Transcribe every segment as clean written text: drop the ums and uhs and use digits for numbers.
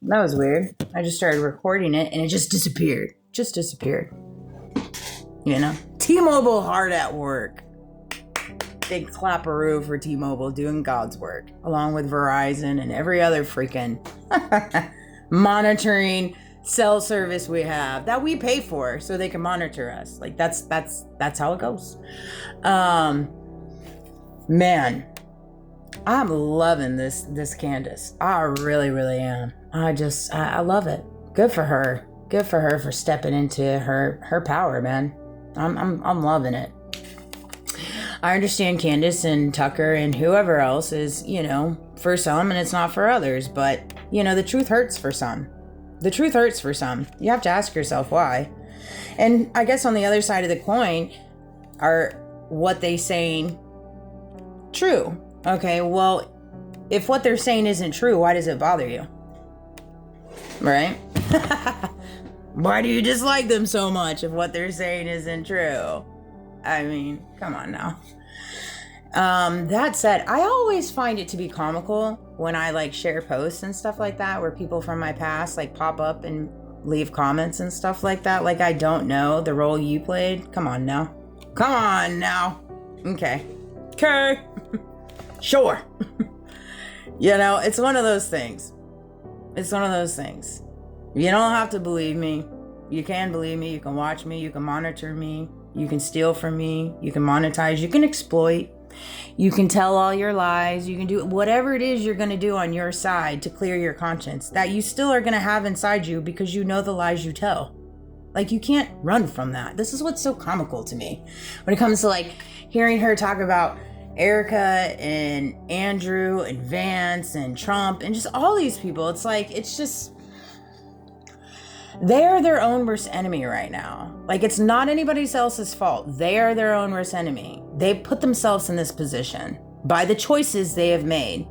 That was weird. I just started recording it and it just disappeared. Just disappeared. You know? T-Mobile hard at work. Big clapperoo for T-Mobile doing God's work. Along with Verizon and every other freaking monitoring cell service we have that we pay for so they can monitor us. Like that's how it goes. Man, I'm loving this Candace. I really, really am. I love it. Good for her. Good for her for stepping into her power, man. I'm loving it. I understand Candace and Tucker and whoever else is, for some and it's not for others, but the truth hurts for some. The truth hurts for some. You have to ask yourself why. And I guess on the other side of the coin, are what they saying true? Okay, well, if what they're saying isn't true, why does it bother you? Right? Why do you dislike them so much if what they're saying isn't true? I mean, come on now. That said, I always find it to be comical when I share posts and stuff like that, where people from my past pop up and leave comments and stuff like that. Like I don't know the role you played. Come on now. Come on now. Okay. Sure. It's one of those things. It's one of those things. You don't have to believe me. You can believe me. You can watch me. You can monitor me. You can steal from me. You can monetize. You can exploit. You can tell all your lies. You can do whatever it is you're going to do on your side to clear your conscience that you still are going to have inside you because you know the lies you tell. You can't run from that. This is what's so comical to me when it comes to hearing her talk about Erica and Andrew and Vance and Trump and just all these people. It's just, they're their own worst enemy right now. It's not anybody else's fault. They are their own worst enemy. They put themselves in this position by the choices they have made.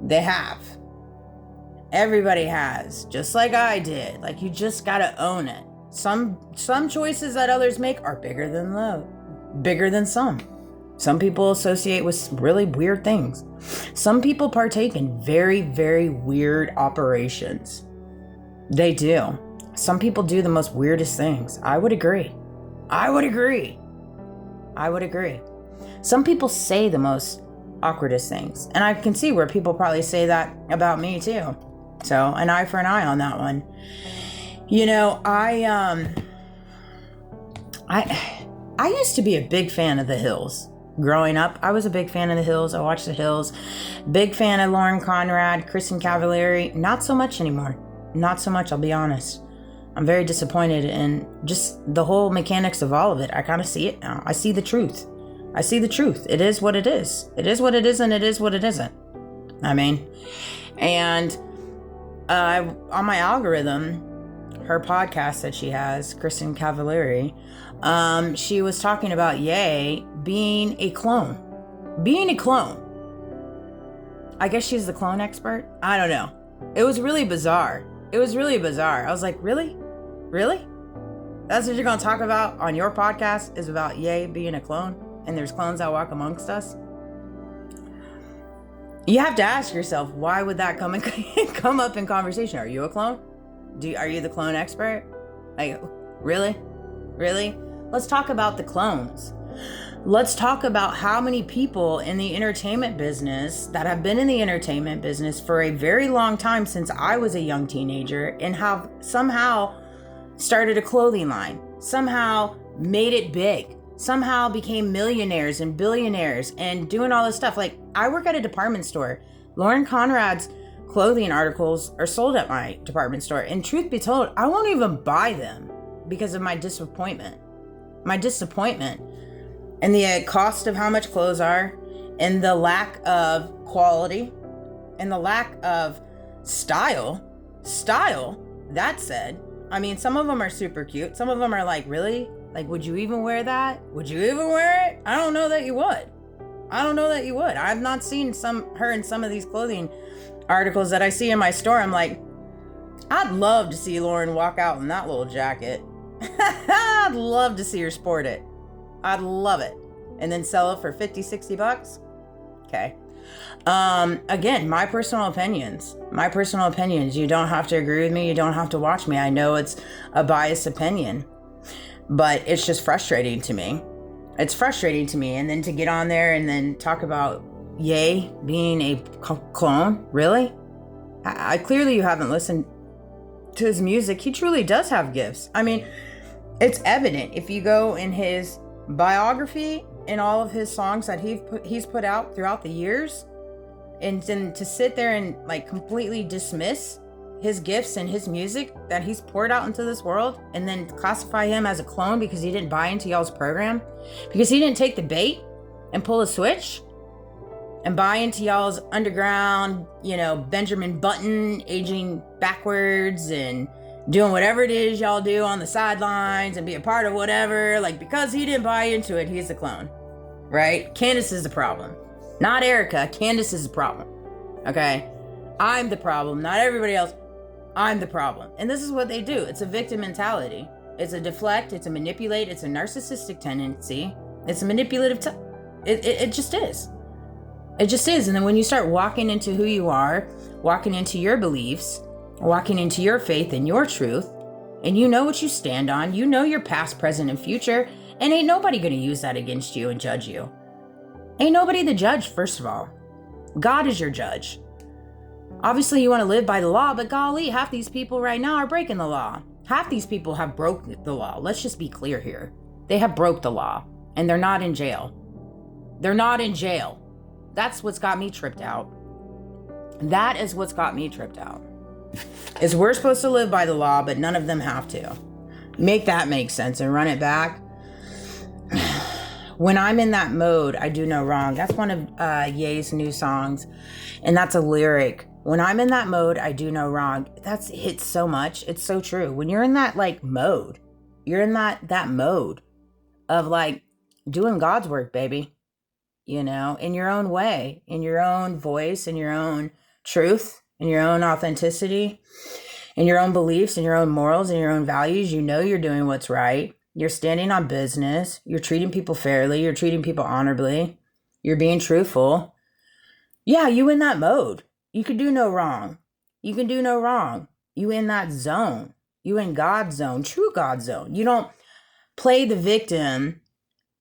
They have. Everybody has, just like I did. You just gotta own it. Some choices that others make are bigger than some. Some people associate with really weird things. Some people partake in very, very weird operations. They do. Some people do the most weirdest things. I would agree. Some people say the most awkwardest things. And I can see where people probably say that about me too. So an eye for an eye on that one. I used to be a big fan of The Hills. Growing up, I was a big fan of The Hills. I watched The Hills. Big fan of Lauren Conrad, Kristen Cavallari. Not so much anymore. Not so much, I'll be honest. I'm very disappointed in just the whole mechanics of all of it. I kind of see it now. I see the truth. It is what it is. It is what it is, and it is what it isn't. And on my algorithm, her podcast that she has, Kristen Cavallari, she was talking about Ye being a clone. I guess she's the clone expert. I don't know. It was really bizarre. I was like, really? That's what you're going to talk about on your podcast, is about Ye being a clone, and there's clones that walk amongst us? You have to ask yourself, why would that come up in conversation? Are you a clone? Are you the clone expert? Really? Let's talk about the clones. Let's talk about how many people in the entertainment business that have been in the entertainment business for a very long time, since I was a young teenager, and have somehow started a clothing line, somehow made it big, somehow became millionaires and billionaires and doing all this stuff. I work at a department store. Lauren Conrad's clothing articles are sold at my department store. And truth be told, I won't even buy them because of my disappointment. And the cost of how much clothes are, and the lack of quality, and the lack of style. That said, some of them are super cute. Some of them are really? Would you even wear that? Would you even wear it? I don't know that you would. I've not seen her in some of these clothing articles that I see in my store. I'm like, I'd love to see Lauren walk out in that little jacket. I'd love to see her sport it. I'd love it. And then sell it for $50, $60. Okay. Again, my personal opinions. My personal opinions. You don't have to agree with me. You don't have to watch me. I know it's a biased opinion, but it's just frustrating to me. It's frustrating to me. And then to get on there and then talk about Ye being a clone. Really? I clearly you haven't listened to his music. He truly does have gifts. I mean, it's evident if you go in his biography and all of his songs that he's put out throughout the years, and then to sit there and like completely dismiss his gifts and his music that he's poured out into this world, and then classify him as a clone because he didn't buy into y'all's program, because he didn't take the bait and pull a switch and buy into y'all's underground, Benjamin Button, aging backwards and doing whatever it is y'all do on the sidelines and be a part of whatever. Like, because he didn't buy into it, he's a clone, right? Candace is the problem, not Erica. Candace is the problem, okay? I'm the problem, not everybody else. I'm the problem. And this is what they do. It's a victim mentality. It's a deflect. It's a manipulate. It's a narcissistic tendency. It's a manipulative. It just is. It just is. And then when you start walking into who you are, walking into your beliefs, walking into your faith and your truth, and you know what you stand on, you know your past, present, and future, and ain't nobody going to use that against you and judge you. Ain't nobody the judge, first of all. God is your judge. Obviously, you want to live by the law, but golly, half these people right now are breaking the law. Half these people have broke the law. Let's just be clear here. They have broke the law, and they're not in jail. They're not in jail. That's what's got me tripped out. That is what's got me tripped out. Is we're supposed to live by the law, but none of them have to. Make that make sense and run it back. When I'm in that mode, I do no wrong. That's one of Ye's new songs, and that's a lyric. When I'm in that mode, I do no wrong. That's hits so much. It's so true. When you're in that mode, you're in that mode of doing God's work, baby. In your own way, in your own voice, in your own truth, in your own authenticity, in your own beliefs, in your own morals, in your own values. You're doing what's right. You're standing on business. You're treating people fairly. You're treating people honorably. You're being truthful. Yeah, you in that mode. You can do no wrong. You can do no wrong. You in that zone. You in God's zone, true God's zone. You don't play the victim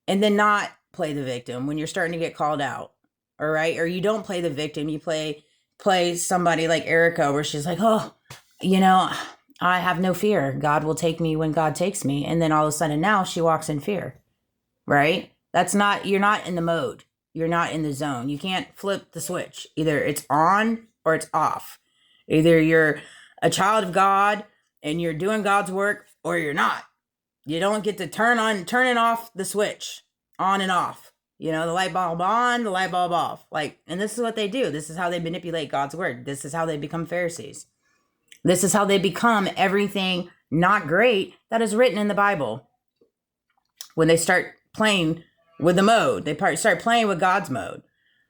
and then not play the victim when you're starting to get called out. All right. Or you don't play the victim. You play somebody like Erica, where she's like, oh, I have no fear. God will take me when God takes me. And then all of a sudden now she walks in fear, right? You're not in the mode. You're not in the zone. You can't flip the switch. Either it's on or it's off. Either you're a child of God and you're doing God's work, or you're not. You don't get to turn and off the switch, on and off. The light bulb on, the light bulb off. And this is what they do. This is how they manipulate God's word. This is how they become Pharisees. This is how they become everything not great that is written in the Bible. When they start playing with the mode, they start playing with God's mode.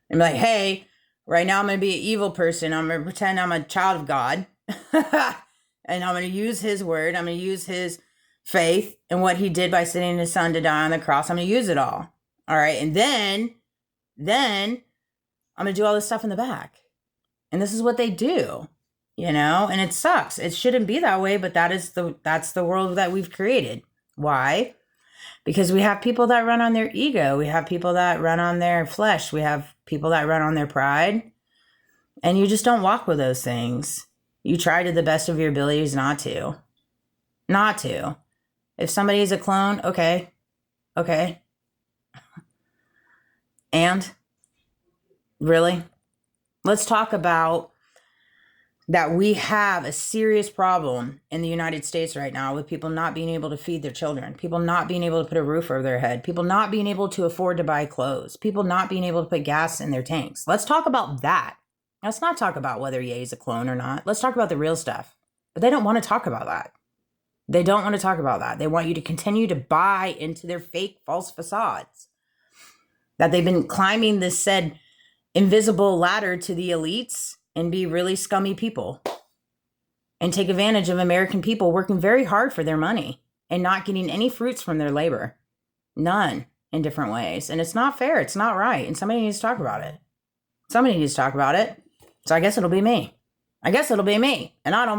And be like, hey, right now I'm going to be an evil person. I'm going to pretend I'm a child of God. And I'm going to use his word. I'm going to use his faith and what he did by sending his son to die on the cross. I'm going to use it all. All right. And then I'm going to do all this stuff in the back. And this is what they do, and it sucks. It shouldn't be that way, but that's the world that we've created. Why? Because we have people that run on their ego. We have people that run on their flesh. We have people that run on their pride. And you just don't walk with those things. You try to the best of your abilities not to. Not to. If somebody is a clone, okay. And? Really? Let's talk about that we have a serious problem in the United States right now with people not being able to feed their children, people not being able to put a roof over their head, people not being able to afford to buy clothes, people not being able to put gas in their tanks. Let's talk about that. Let's not talk about whether Ye is a clone or not. Let's talk about the real stuff. But they don't want to talk about that. They don't want to talk about that. They want you to continue to buy into their fake, false facades. That they've been climbing this said invisible ladder to the elites and be really scummy people and take advantage of American people working very hard for their money and not getting any fruits from their labor. None, in different ways. And it's not fair. It's not right. And somebody needs to talk about it. Somebody needs to talk about it. So I guess it'll be me. And I don't